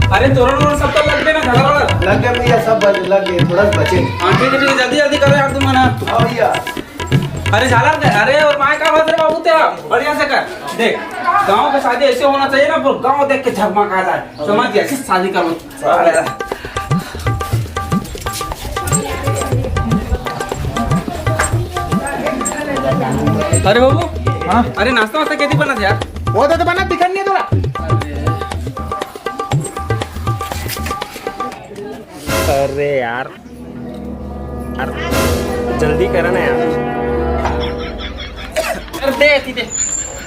अरे तोरण सब तो लग गए ना, झगड़ा लग गया भैया, सब लग गए, थोड़ा बचे। हाँ ठीक है, जल्दी जल्दी करो यार तुम ना। हाँ भैया। अरे झाला, अरे और माय का बात रे बाबू तेरा, बढ़िया से कर। देख गांव का शादी ऐसे होना चाहिए ना, पूरा गांव देख के झगमगा जाए, समझ गया? ऐसे शादी करो। अरे बाबू, हाँ अरे नाश्ता वास्ता कैसे बना था यार? वो तो बना, दिखा नहीं है थोड़ा। अरे यार जल्दी करा ना यार। अरे दे दे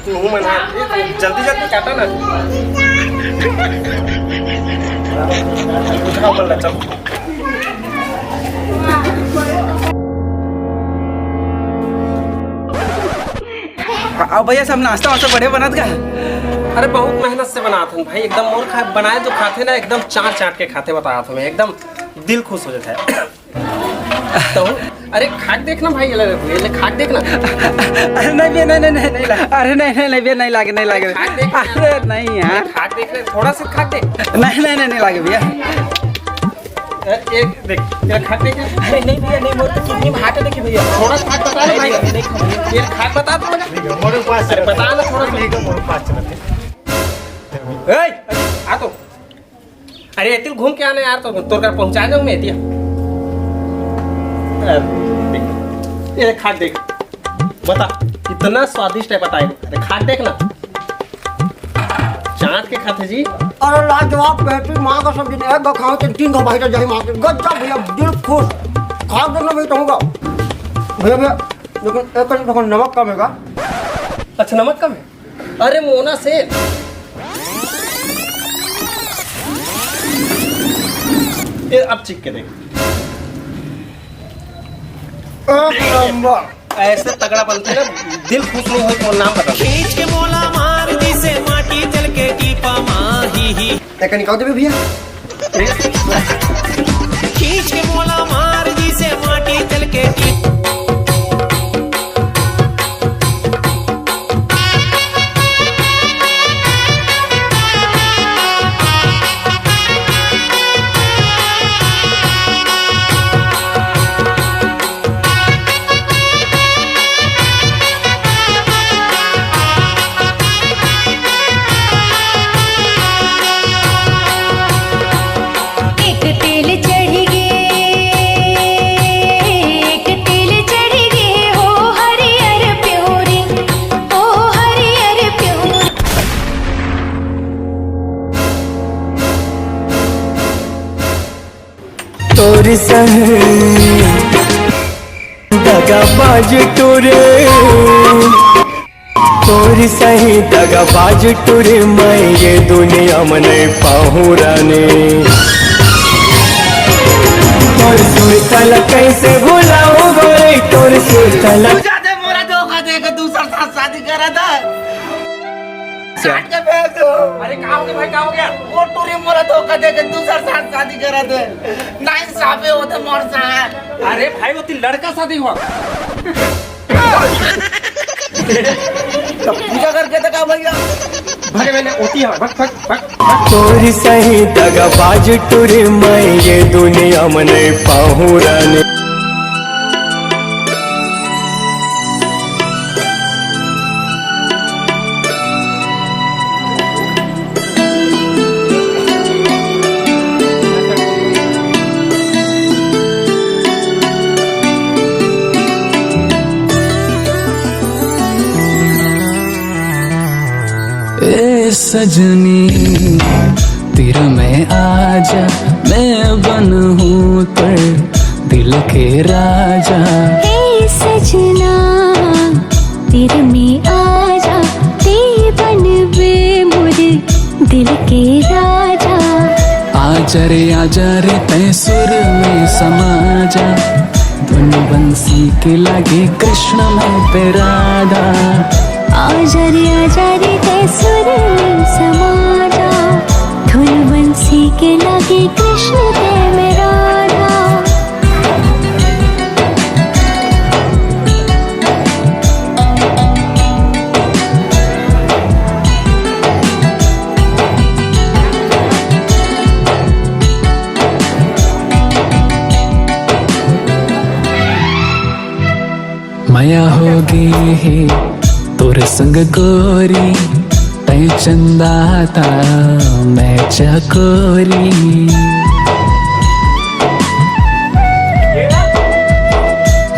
तू मना, जल्दी जल्दी काटा ना। उठा बोल चल। अब भैया सब नाश्ता वास्ता बढ़िया बनत का? अरे बहुत मेहनत से बनाते हैं भाई, एकदम मोर खा बनाए जो खाते ना, एकदम चाट चाट के खाते, बताया तुम्हें, एकदम दिल खुश हो जाता है। तो अरे खाक देखना भाई, ये खाक देखना। नहीं नहीं अरे नहीं नहीं लागे अरे नहीं यार, खाक देख ले, थोड़ा सा खाक देख। नहीं लागे भैया। एक देख तेरा खाक देख। अरे नहीं भैया, नहीं मोर तो किडनी में हार्ट है, देखिए भैया। थोड़ा खाक बता दे भाई, ये खाक बता दो मुझे। मोरे पास अरे बता ना थोड़ा सा। मोरे पास चलते। आ तो अरे एतिल घूम के आना यार, तो तोर घर पहुंचा जाऊं मैं एतिया। ये खाक देख, बता कितना स्वादिष्ट है, बताए। अरे खाक देख ना, चाट के खाते जी। अरे लाजवाब बेटी, माँ का सब्जी है, खाओ तो 3 घो भाई तो जाही माँ के गज्जा भैया, दिल खुश। खा देना भाई कहूँगा भैया भैया, लेकिन एक देखो नमक कम है। अच्छा नमक कम है? अरे मोना से ये अब चिक के देख, ऐसे तगड़ा बनते ना, दिल खुश नहीं हो तो नाम बता। खींच के मोला मार दी से माटी चल के टीपा माही ही। एक निकाल दे भैया। खींच के मोला मार दी से माटी चल के टीपा। तोरी सही दगाबाज टूरे, तोरी सही दगाबाज टूरे, मैं ये दुनिया में नहीं पाहूँ रानी। तोर सुतल कैसे भुलाऊं गोरे, तोर सुतल मोरा धोखा देकर दूसरा साथ शादी करा था। अरे क्या हो गया भाई, क्या हो गया? वो टूरी मोरा धोखा देकर दूसरा साथ शादी करा थे। नहीं साफे होते मोर साथ। अरे भाई वो तेरी लड़का शादी हुआ। तो पूजा करके तो क्या भैया? भागे मैंने ओती है, भग भग भग। तोरी सही दगाबाज टूरे, मैं ये दुनिया में नहीं पाहूँ रानी। सजनी तेरा मैं आजा, मैं बन हूँ तेरे दिल के राजा। हे सजना तेरे में आजा, ते बन बे मुझे दिल के राजा। आजा रे तै सुर में समा जा, धुन बंसी के लगे कृष्ण में पे राधा। आजा रे तै सुर में समा के कृष्ण ते में राधा। माया होगी है तोर संग गोरी, तै चंदाता मैं चकोरी।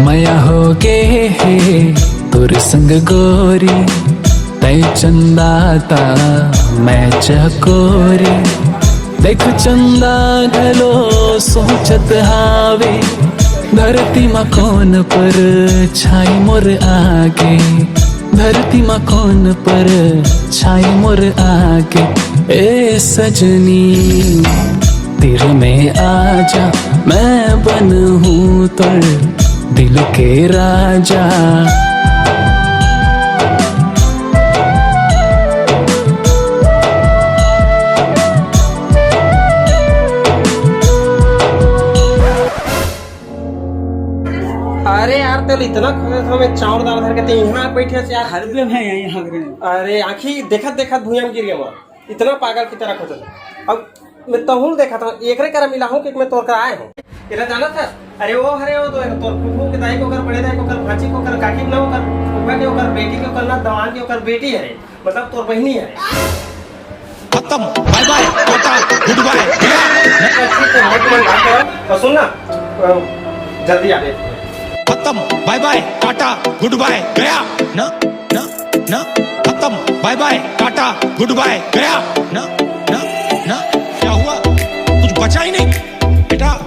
माया होगे है तोर संग गोरी, तै चंदाता मैं चकोरी। देख चंदा ढलो सोचत हावे, धरती मा कौन पर छाई मोर आगे। धरती मा कौन पर छाई मोर आगे। ए सजनी दिल में आजा, मैं बन हूँ तोर दिल के राजा। अरे यार तेल इतना खुश हमें चावल दाल धर के ते यहाँ बैठे से यार। हर भी है यहाँ अरे आँखी देखत देखत भूया में गिर गया वहाँ। इतना पागल की तरह खोजल। अब मैं तहुल देखा था एकरे करा मिला हूँ कि मैं तोर कर आए हूँ। तेरा जाना था अरे वो तो तोर फूफू के दाई को कर, बड़े दाई को कर, भाची को कर, काकी को कर, फूफा के कर, बेटी के कर, ना दवान के कर, बेटी है रे, मतलब तोर बहनी है। खत्म, bye bye, tata, goodbye. सुन ना जल्दी आ गए। खत्म, bye bye, tata, goodbye, गया ना ना ना। खत्म, bye bye, tata, goodbye, गया ना ना ना। क्या हुआ, कुछ बचा ही नहीं बेटा।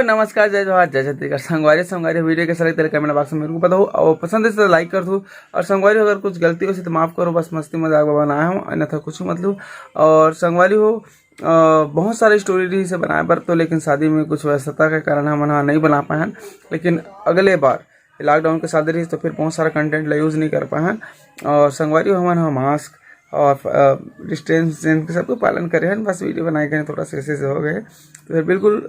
नमस्कार, जय जोहार, जय छत्तीसगढ़। संगवारी वीडियो कैसा लगता है कमेंट बॉक्स में मेरे को पता हो, और पसंद है तो लाइक कर दो। और संगवारी अगर कुछ गलती हो तो माफ़ करो, बस मस्ती मजाक बनाया हूँ, अन्यथा कुछ मतलब। और संगवारी हो बहुत सारी स्टोरी से बनाए पर तो, लेकिन शादी में कुछ व्यस्तता के कारण हम नहीं बना पाए हैं। लेकिन अगले बार लॉकडाउन के शादी रही तो फिर बहुत सारा कंटेंट यूज़ नहीं कर पाए हैं। और संगवारी हो हमारा मास्क और डिस्टेंस के सबको पालन करें। बस वीडियो बनाए गए थोड़ा से ऐसे हो गए तो फिर बिल्कुल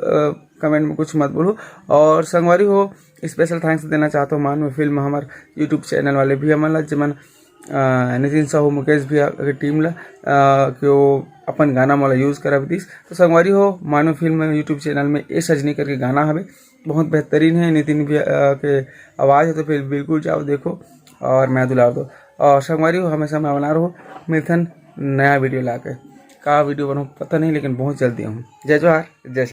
कमेंट में कुछ मत बोलो। और संगवारी हो स्पेशल थैंक्स देना चाहता हूँ मानव फिल्म हमार यूट्यूब चैनल वाले भी हमन जमन नितिन साहू मुकेश भी के टीम ला क्यों अपन गाना मोला यूज़ करब दिस। तो संगवारी हो मानव फिल्म यूट्यूब चैनल में ए सजनी करके गाना हवे बहुत बेहतरीन है, नितिन भी के आवाज़ है, तो फिर बिल्कुल जाओ देखो और मैं दुलार दो। और संगवारी हो हमेशा मैं बना रहा हूँ मिथन नया वीडियो ला के, का वीडियो बनाऊँ पता नहीं लेकिन बहुत जल्दी हूँ। जय जोहार जय